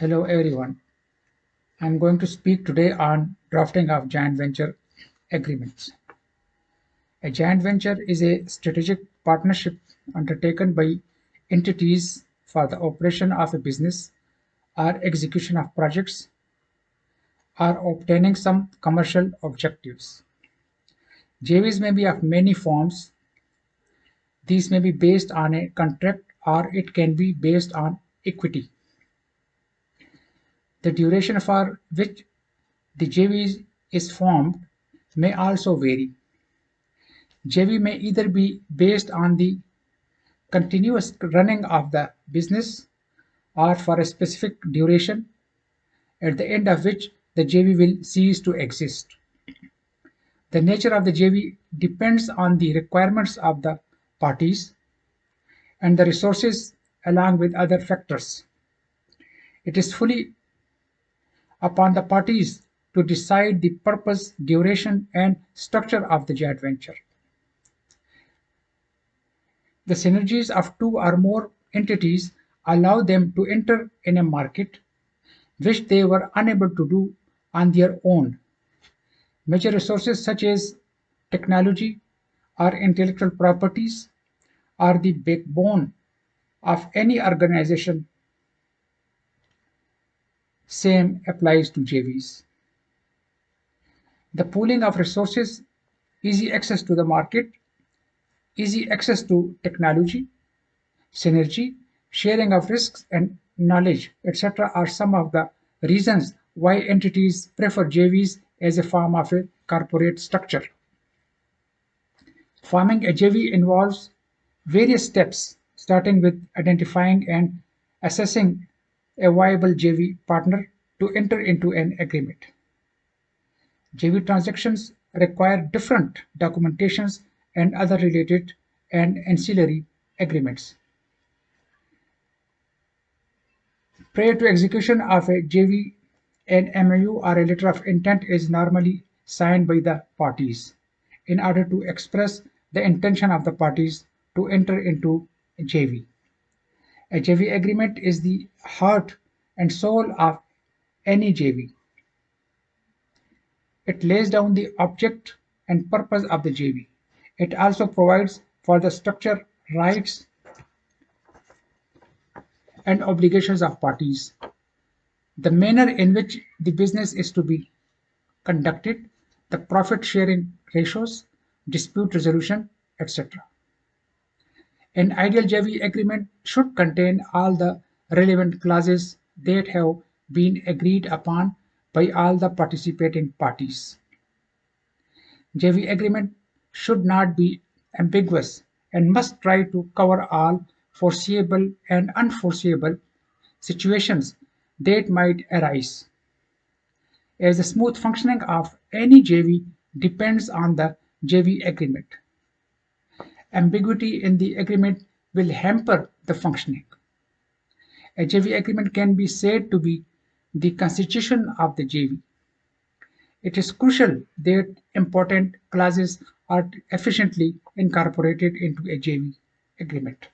Hello everyone. I'm going to speak today on drafting of joint venture agreements. A joint venture is a strategic partnership undertaken by entities for the operation of a business or execution of projects or obtaining some commercial objectives. JVs may be of many forms. These may be based on a contract or it can be based on equity. The duration for which the JV is formed may also vary. JV may either be based on the continuous running of the business or for a specific duration, at the end of which the JV will cease to exist. The nature of the JV depends on the requirements of the parties and the resources along with other factors. It is fully upon the parties to decide the purpose, duration, and structure of the joint venture. The synergies of two or more entities allow them to enter in a market which they were unable to do on their own. Major resources such as technology or intellectual properties are the backbone of any organization. Same applies to JVs. The pooling of resources, easy access to the market, easy access to technology, synergy, sharing of risks and knowledge, etc., are some of the reasons why entities prefer JVs as a form of a corporate structure. Forming a JV involves various steps, starting with identifying and assessing a viable JV partner to enter into an agreement. JV transactions require different documentations and other related and ancillary agreements. Prior to execution of a JV, an MOU or a letter of intent is normally signed by the parties in order to express the intention of the parties to enter into a JV. A JV agreement is the heart and soul of any JV. It lays down the object and purpose of the JV. It also provides for the structure, rights, and obligations of parties, the manner in which the business is to be conducted, the profit sharing ratios, dispute resolution, etc. An ideal JV agreement should contain all the relevant clauses that have been agreed upon by all the participating parties. JV agreement should not be ambiguous and must try to cover all foreseeable and unforeseeable situations that might arise, as the smooth functioning of any JV depends on the JV agreement. Ambiguity in the agreement will hamper the functioning. A JV agreement can be said to be the constitution of the JV. It is crucial that important clauses are efficiently incorporated into a JV agreement.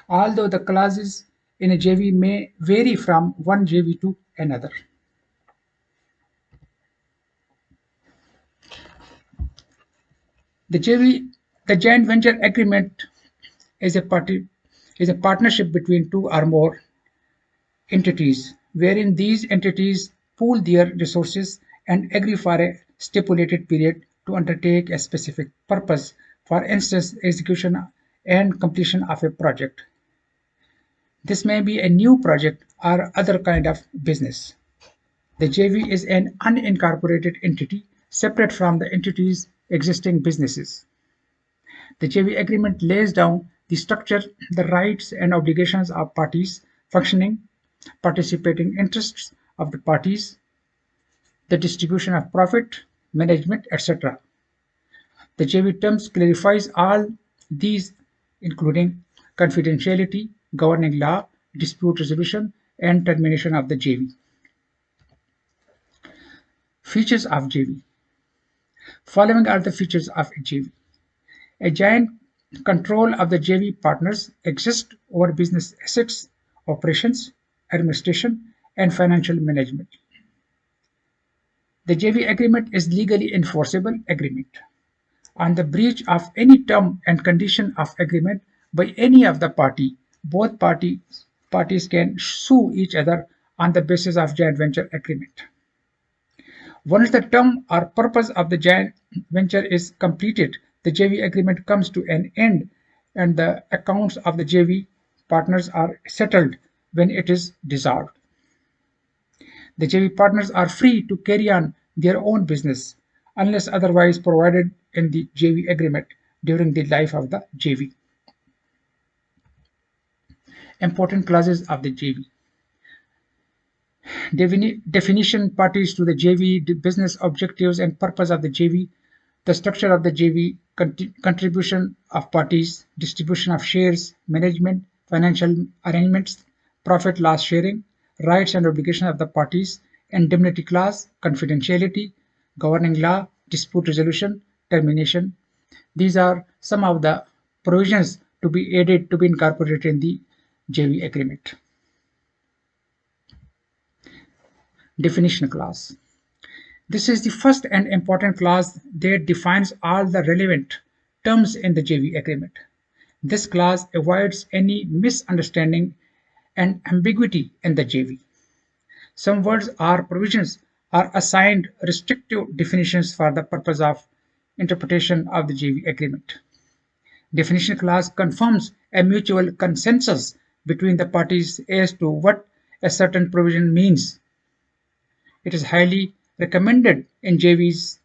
Although the clauses in a JV may vary from one JV to another. The JV, the joint venture agreement is a partnership between two or more entities, wherein these entities pool their resources and agree for a stipulated period to undertake a specific purpose, for instance, execution and completion of a project. This may be a new project or other kind of business. The JV is an unincorporated entity separate from the entity's existing businesses. The JV agreement lays down the structure, the rights and obligations of parties, functioning, participating interests of the parties, the distribution of profit, management, etc. The JV terms clarifies all these, including confidentiality, governing law, dispute resolution, and termination of the JV. Features of JV. Following are the features of a JV. A giant control of the JV partners exists over business assets, operations, administration, and financial management. The JV agreement is legally enforceable agreement. On the breach of any term and condition of agreement by any of the party, both parties can sue each other on the basis of joint venture agreement. Once the term or purpose of the joint venture is completed, the JV agreement comes to an end and the accounts of the JV partners are settled when it is dissolved. The JV partners are free to carry on their own business unless otherwise provided in the JV agreement during the life of the JV. Important clauses of the JV. Definition parties to the JV, the business objectives and purpose of the JV, the structure of the JV, contribution of parties, distribution of shares, management, financial arrangements, profit loss sharing, rights and obligations of the parties, indemnity clause, confidentiality, governing law, dispute resolution, termination. These are some of the provisions to be added to be incorporated in the JV agreement. Definition clause. This is the first and important clause that defines all the relevant terms in the JV agreement. This clause avoids any misunderstanding and ambiguity in the JV. Some words or provisions are assigned restrictive definitions for the purpose of interpretation of the JV agreement. Definition clause confirms a mutual consensus between the parties as to what a certain provision means. It is highly recommended in JVs,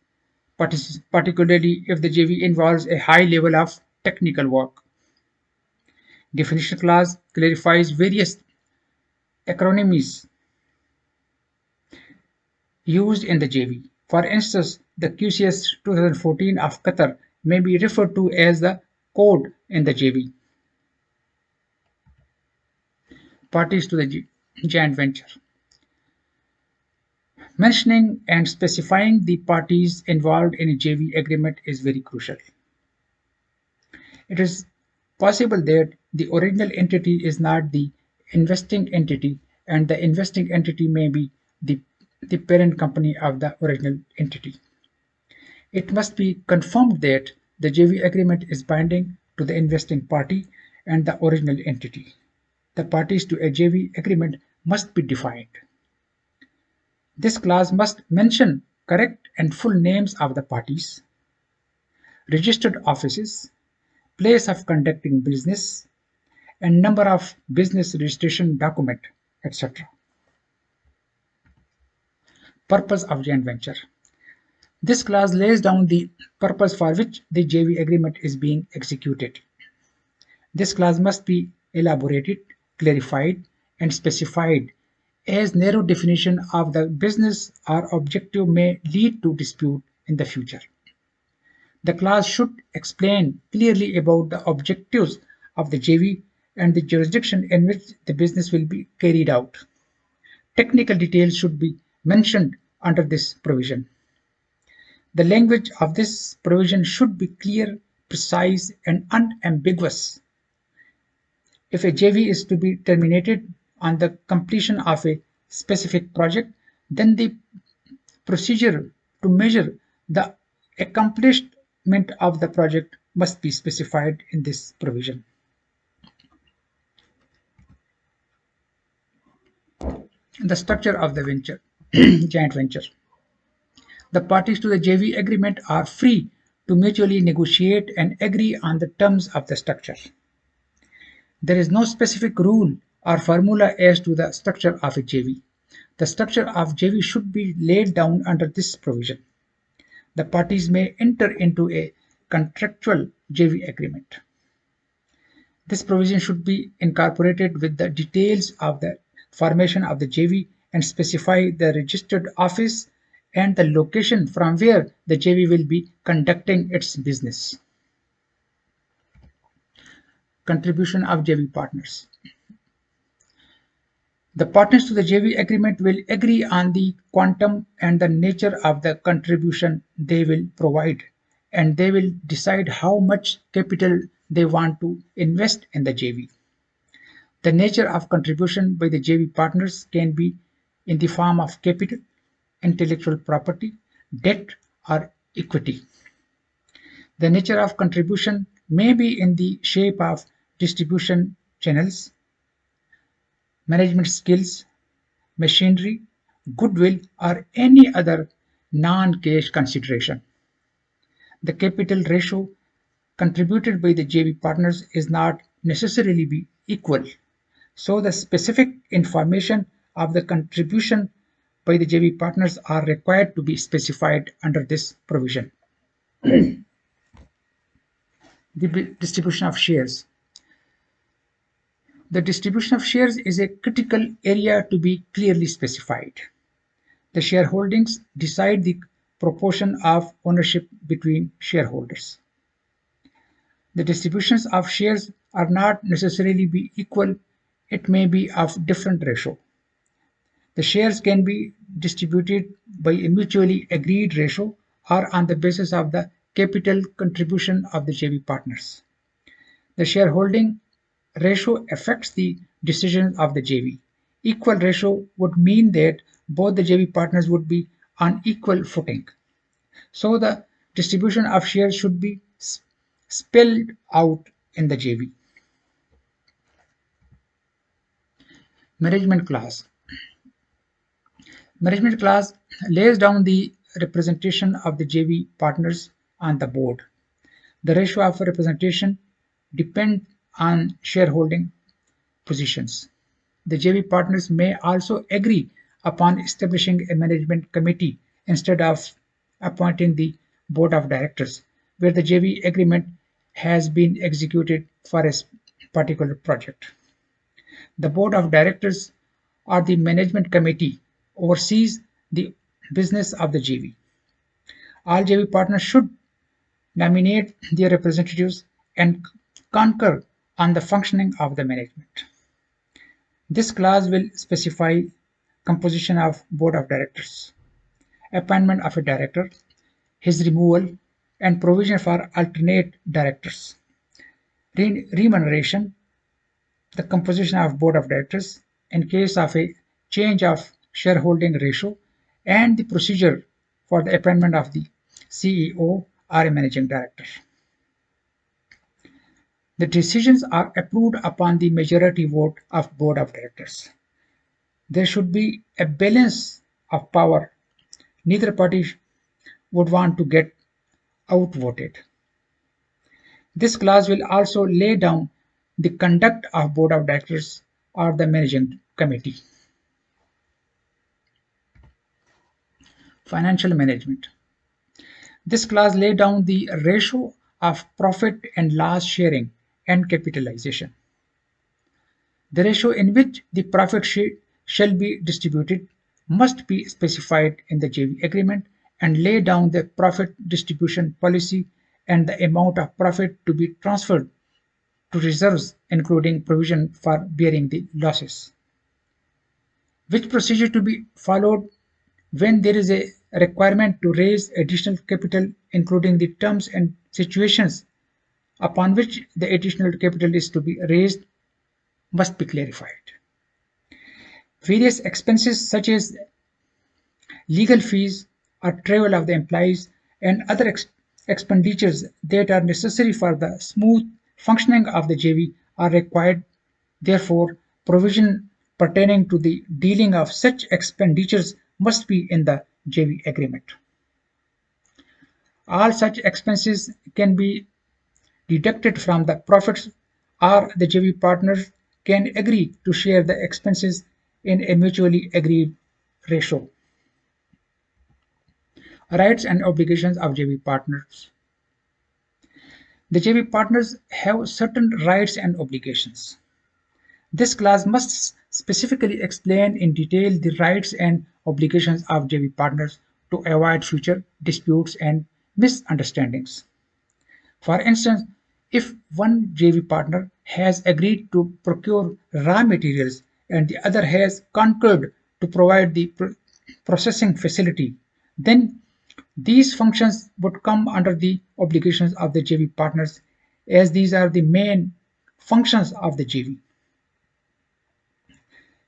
particularly if the JV involves a high level of technical work. Definition clause clarifies various acronyms used in the JV. For instance, the QCS 2014 of Qatar may be referred to as the code in the JV. Parties to the joint venture. Mentioning and specifying the parties involved in a JV agreement is very crucial. It is possible that the original entity is not the investing entity and the investing entity may be the parent company of the original entity. It must be confirmed that the JV agreement is binding to the investing party and the original entity. The parties to a JV agreement must be defined. This clause must mention correct and full names of the parties, registered offices, place of conducting business, and number of business registration document, etc. Purpose of joint venture. This clause lays down the purpose for which the JV agreement is being executed. This clause must be elaborated, clarified, and specified, as narrow definition of the business or objective may lead to dispute in the future. The clause should explain clearly about the objectives of the JV and the jurisdiction in which the business will be carried out. Technical details should be mentioned under this provision. The language of this provision should be clear, precise, and unambiguous. If a JV is to be terminated on the completion of a specific project, then the procedure to measure the accomplishment of the project must be specified in this provision. The structure of the venture, joint venture. The parties to the JV agreement are free to mutually negotiate and agree on the terms of the structure. There is no specific rule or formula as to the structure of a JV. The structure of JV should be laid down under this provision. The parties may enter into a contractual JV agreement. This provision should be incorporated with the details of the formation of the JV and specify the registered office and the location from where the JV will be conducting its business. Contribution of JV partners. The partners to the JV agreement will agree on the quantum and the nature of the contribution they will provide, and they will decide how much capital they want to invest in the JV. The nature of contribution by the JV partners can be in the form of capital, intellectual property, debt, or equity. The nature of contribution may be in the shape of distribution channels, management skills, machinery, goodwill, or any other non-cash consideration. The capital ratio contributed by the JV partners is not necessarily be equal, so the specific information of the contribution by the JV partners are required to be specified under this provision. The distribution of shares. The distribution of shares is a critical area to be clearly specified. The shareholdings decide the proportion of ownership between shareholders. The distributions of shares are not necessarily be equal, it may be of different ratio. The shares can be distributed by a mutually agreed ratio or on the basis of the capital contribution of the JV partners. The shareholding ratio affects the decisions of the JV. Equal ratio would mean that both the JV partners would be on equal footing. So the distribution of shares should be spelled out in the JV. Management clause. Management clause lays down the representation of the JV partners on the board. The ratio of representation depends on shareholding positions. The JV partners may also agree upon establishing a management committee instead of appointing the board of directors, where the JV agreement has been executed for a particular project. The board of directors or the management committee oversees the business of the JV. All JV partners should nominate their representatives and concur on the functioning of the management. This clause will specify composition of board of directors, appointment of a director, his removal, and provision for alternate directors, remuneration, the composition of board of directors in case of a change of shareholding ratio, and the procedure for the appointment of the CEO or a managing director. The decisions are approved upon the majority vote of board of directors. There should be a balance of power. Neither party would want to get outvoted. This clause will also lay down the conduct of board of directors or the managing committee. Financial management. This clause lays down the ratio of profit and loss sharing and capitalization. The ratio in which the profit shall be distributed must be specified in the JV agreement and lay down the profit distribution policy and the amount of profit to be transferred to reserves, including provision for bearing the losses. Which procedure to be followed when there is a requirement to raise additional capital, including the terms and situations upon which the additional capital is to be raised, must be clarified. Various expenses such as legal fees or travel of the employees and other expenditures that are necessary for the smooth functioning of the JV are required. Therefore, provision pertaining to the dealing of such expenditures must be in the JV agreement. All such expenses can be deducted from the profits, or the JV partners can agree to share the expenses in a mutually agreed ratio. Rights and obligations of JV partners. The JV partners have certain rights and obligations. This clause must specifically explain in detail the rights and obligations of JV partners to avoid future disputes and misunderstandings. For instance, if one JV partner has agreed to procure raw materials and the other has concurred to provide the processing facility, then these functions would come under the obligations of the JV partners, as these are the main functions of the JV.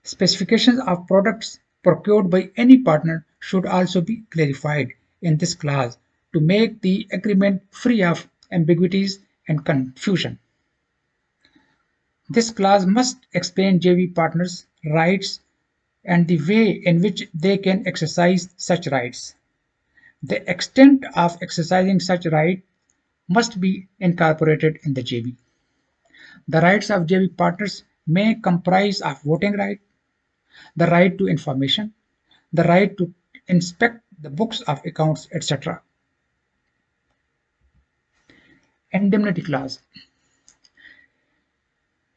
Specifications of products procured by any partner should also be clarified in this clause to make the agreement free of ambiguities and confusion. This clause must explain JV partners' rights and the way in which they can exercise such rights. The extent of exercising such right must be incorporated in the JV. The rights of JV partners may comprise of voting right, the right to information, the right to inspect the books of accounts, etc. Indemnity clause.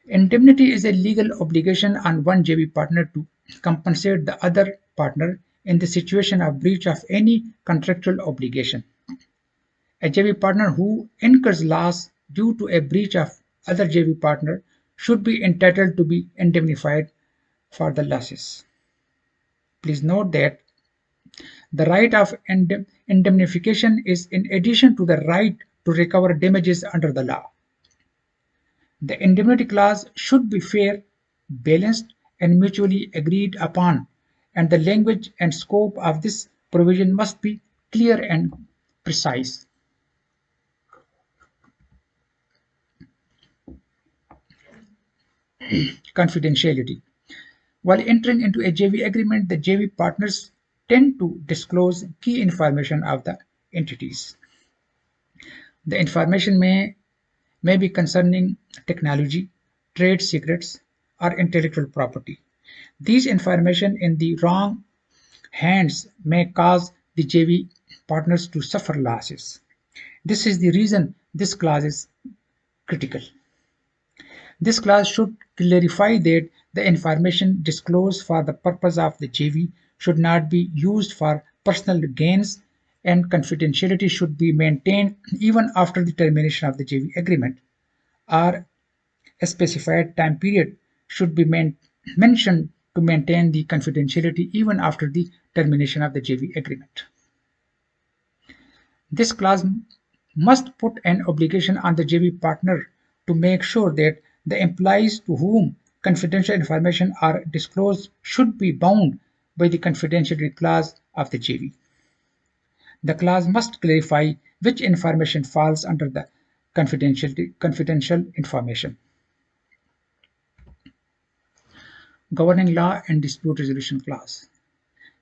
Indemnity is a legal obligation on one JV partner to compensate the other partner in the situation of breach of any contractual obligation. A JV partner who incurs loss due to a breach of other JV partner should be entitled to be indemnified for the losses. Please note that the right of indemnification is in addition to the right to recover damages under the law. The indemnity clause should be fair, balanced, and mutually agreed upon, and the language and scope of this provision must be clear and precise. Confidentiality. While entering into a JV agreement, the JV partners tend to disclose key information of the entities. The information may be concerning technology, trade secrets, or intellectual property. These information in the wrong hands may cause the JV partners to suffer losses. This is the reason this clause is critical. This clause should clarify that the information disclosed for the purpose of the JV should not be used for personal gains, and confidentiality should be maintained even after the termination of the JV agreement, or a specified time period should be mentioned to maintain the confidentiality even after the termination of the JV agreement. This clause must put an obligation on the JV partner to make sure that the employees to whom confidential information are disclosed should be bound by the confidentiality clause of the JV. The clause must clarify which information falls under the confidential information. Governing law and dispute resolution clause.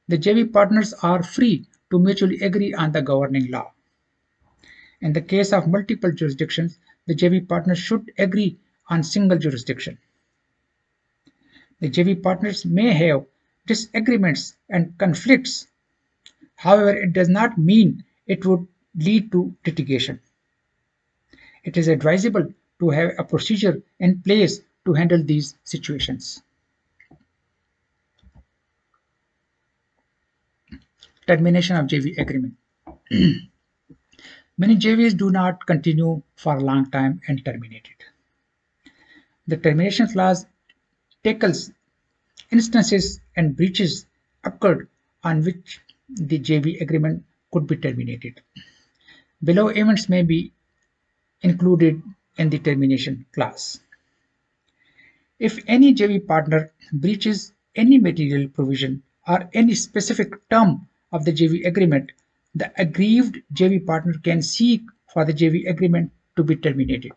The JV partners are free to mutually agree on the governing law. In the case of multiple jurisdictions, the JV partners should agree on single jurisdiction. The JV partners may have disagreements and conflicts. However, it does not mean it would lead to litigation. It is advisable to have a procedure in place to handle these situations. Termination of JV agreement. Many JVs do not continue for a long time and terminated. The termination clause tackles instances and breaches occurred on which the JV agreement could be terminated. Below events may be included in the termination clause. If any JV partner breaches any material provision or any specific term of the JV agreement, the aggrieved JV partner can seek for the JV agreement to be terminated.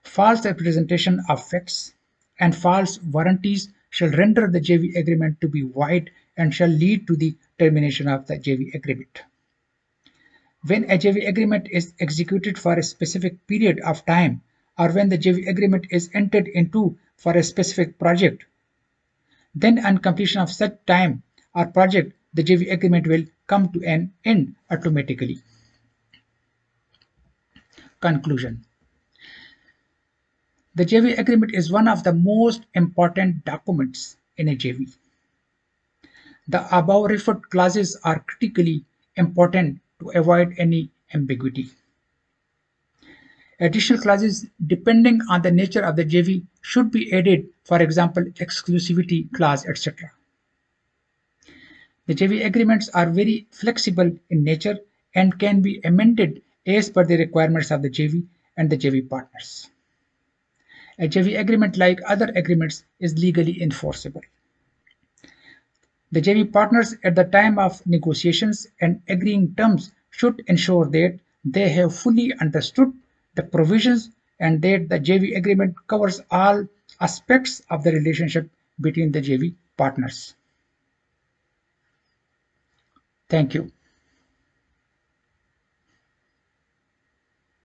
False representation of facts and false warranties shall render the JV agreement to be void and shall lead to the termination of the JV agreement. When a JV agreement is executed for a specific period of time, or when the JV agreement is entered into for a specific project, then on completion of such time or project, the JV agreement will come to an end automatically. Conclusion. The JV agreement is one of the most important documents in a JV. The above referred clauses are critically important to avoid any ambiguity. Additional clauses depending on the nature of the JV should be added, for example, exclusivity clause, etc. The JV agreements are very flexible in nature and can be amended as per the requirements of the JV and the JV partners. A JV agreement, like other agreements, is legally enforceable. The JV partners at the time of negotiations and agreeing terms should ensure that they have fully understood the provisions and that the JV agreement covers all aspects of the relationship between the JV partners. Thank you.